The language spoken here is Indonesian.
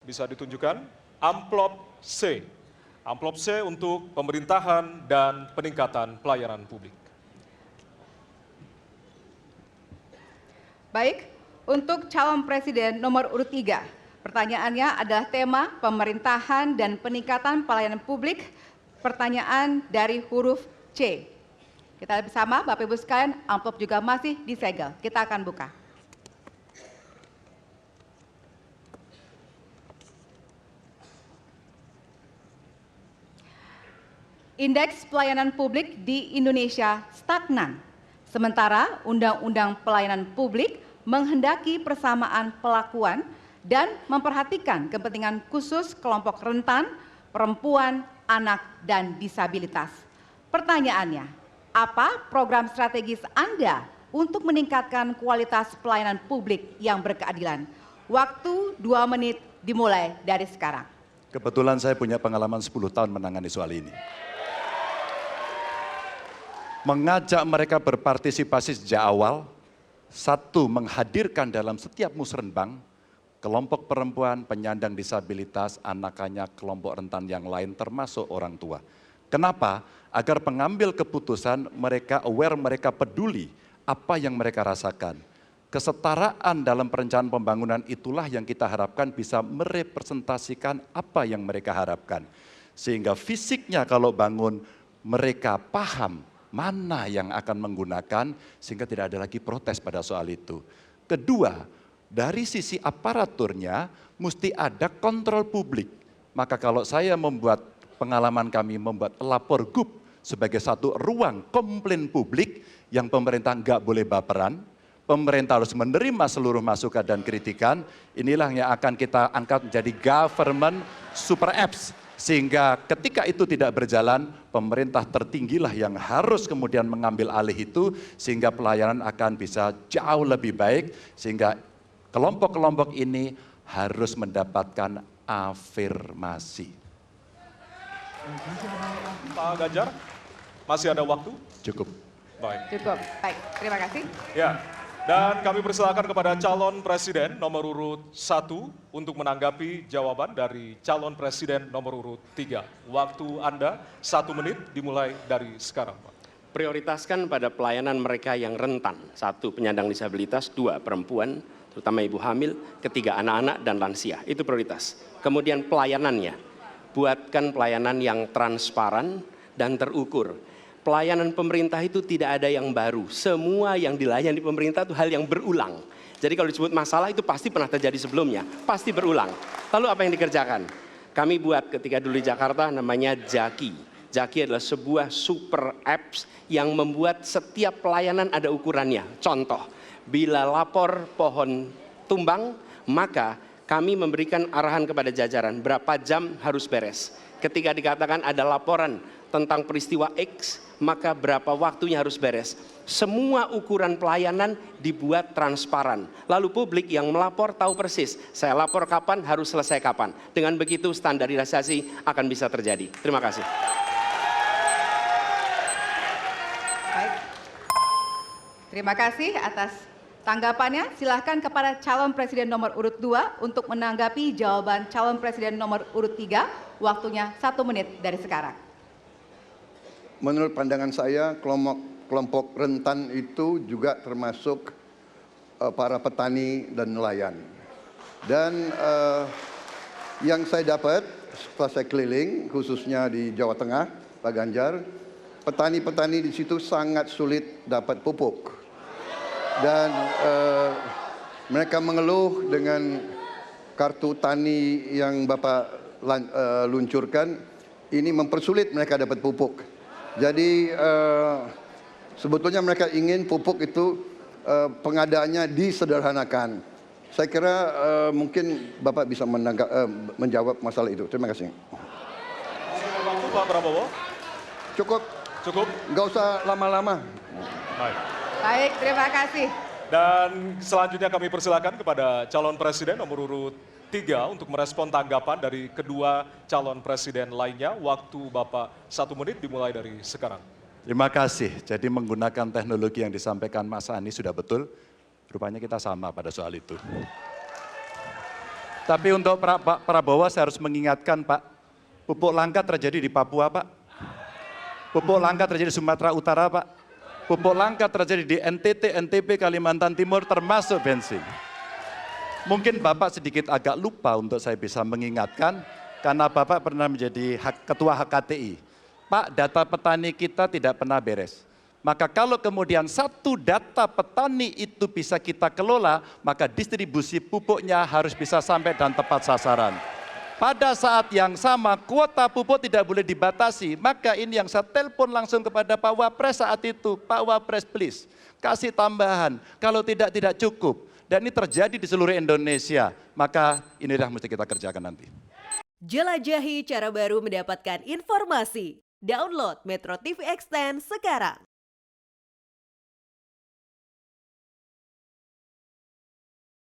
bisa ditunjukkan amplop C. Amplop C untuk pemerintahan dan peningkatan pelayanan publik. Baik, untuk calon presiden nomor urut 3, pertanyaannya adalah tema pemerintahan dan peningkatan pelayanan publik, pertanyaan dari huruf C. Kita lihat bersama, Bapak Ibu sekalian, amplop juga masih disegel. Kita akan buka. Indeks pelayanan publik di Indonesia stagnan. Sementara Undang-Undang Pelayanan Publik menghendaki persamaan pelakuan dan memperhatikan kepentingan khusus kelompok rentan, perempuan, anak, dan disabilitas. Pertanyaannya, apa program strategis Anda untuk meningkatkan kualitas pelayanan publik yang berkeadilan? Waktu 2 menit dimulai dari sekarang. Kebetulan saya punya pengalaman 10 tahun menangani soal ini. Mengajak mereka berpartisipasi sejak awal, satu, menghadirkan dalam setiap musrenbang kelompok perempuan, penyandang disabilitas, anak-anak, kelompok rentan yang lain termasuk orang tua. Kenapa? Agar pengambil keputusan mereka aware, mereka peduli apa yang mereka rasakan. Kesetaraan dalam perencanaan pembangunan itulah yang kita harapkan bisa merepresentasikan apa yang mereka harapkan. Sehingga fisiknya kalau bangun mereka paham mana yang akan menggunakan sehingga tidak ada lagi protes pada soal itu. Kedua, dari sisi aparaturnya mesti ada kontrol publik. Maka kalau saya membuat pengalaman kami membuat lapor GUP sebagai satu ruang komplain publik yang pemerintah nggak boleh baperan, pemerintah harus menerima seluruh masukan dan kritikan, inilah yang akan kita angkat menjadi government super apps. Sehingga ketika itu tidak berjalan, pemerintah tertinggilah yang harus kemudian mengambil alih itu, sehingga pelayanan akan bisa jauh lebih baik, sehingga kelompok-kelompok ini harus mendapatkan afirmasi. Pak Ganjar, masih ada waktu? Cukup. Baik. Cukup, baik, terima kasih. Ya, dan kami persilakan kepada calon presiden nomor urut 1 untuk menanggapi jawaban dari calon presiden nomor urut 3. Waktu Anda 1 menit dimulai dari sekarang, Pak. Prioritaskan pada pelayanan mereka yang rentan. 1, penyandang disabilitas. 2, perempuan, terutama ibu hamil. 3, anak-anak dan lansia. Itu prioritas. Kemudian pelayanannya, buatkan pelayanan yang transparan dan terukur. Pelayanan pemerintah itu tidak ada yang baru. Semua yang dilayani pemerintah itu hal yang berulang. Jadi kalau disebut masalah itu pasti pernah terjadi sebelumnya, pasti berulang. Lalu apa yang dikerjakan? Kami buat ketika dulu di Jakarta namanya Jaki. Jaki adalah sebuah super apps yang membuat setiap pelayanan ada ukurannya. Contoh, bila lapor pohon tumbang, maka kami memberikan arahan kepada jajaran berapa jam harus beres. Ketika dikatakan ada laporan tentang peristiwa X, maka berapa waktunya harus beres. Semua ukuran pelayanan dibuat transparan. Lalu publik yang melapor tahu persis, saya lapor kapan, harus selesai kapan. Dengan begitu standarisasi akan bisa terjadi. Terima kasih. Baik. Terima kasih atas tanggapannya. Silahkan kepada calon presiden nomor urut 2 untuk menanggapi jawaban calon presiden nomor urut 3. Waktunya 1 menit dari sekarang. Menurut pandangan saya, kelompok rentan itu juga termasuk para petani dan nelayan. Dan yang saya dapat setelah saya keliling, khususnya di Jawa Tengah, Pak Ganjar, petani-petani di situ sangat sulit dapat pupuk. Dan mereka mengeluh dengan kartu tani yang Bapak luncurkan, ini mempersulit mereka dapat pupuk. Jadi sebetulnya mereka ingin pupuk itu pengadaannya disederhanakan. Saya kira mungkin Bapak bisa menjawab masalah itu. Terima kasih. Waktu Pak Prabowo? Cukup. Cukup? Nggak usah lama-lama. Baik. Baik, terima kasih. Dan selanjutnya kami persilakan kepada calon presiden nomor urut 3 untuk merespon tanggapan dari kedua calon presiden lainnya. Waktu Bapak 1 menit dimulai dari sekarang. Terima kasih. Jadi menggunakan teknologi yang disampaikan Mas Anies sudah betul. Rupanya kita sama pada soal itu. Tapi untuk Pak Prabowo saya harus mengingatkan Pak, pupuk langka terjadi di Papua Pak. Pupuk langka terjadi di Sumatera Utara Pak. Pupuk langka terjadi di NTT, NTB, Kalimantan Timur termasuk bensin. Mungkin Bapak sedikit agak lupa untuk saya bisa mengingatkan karena Bapak pernah menjadi ketua HKTI. Pak, data petani kita tidak pernah beres. Maka kalau kemudian satu data petani itu bisa kita kelola, maka distribusi pupuknya harus bisa sampai dan tepat sasaran. Pada saat yang sama, kuota pupuk tidak boleh dibatasi. Maka ini yang saya telepon langsung kepada Pak Wapres saat itu. Pak Wapres, please, kasih tambahan. Kalau tidak cukup. Dan ini terjadi di seluruh Indonesia. Maka inilah mesti kita kerjakan nanti. Jelajahi cara baru mendapatkan informasi. Download Metro TV Extend sekarang.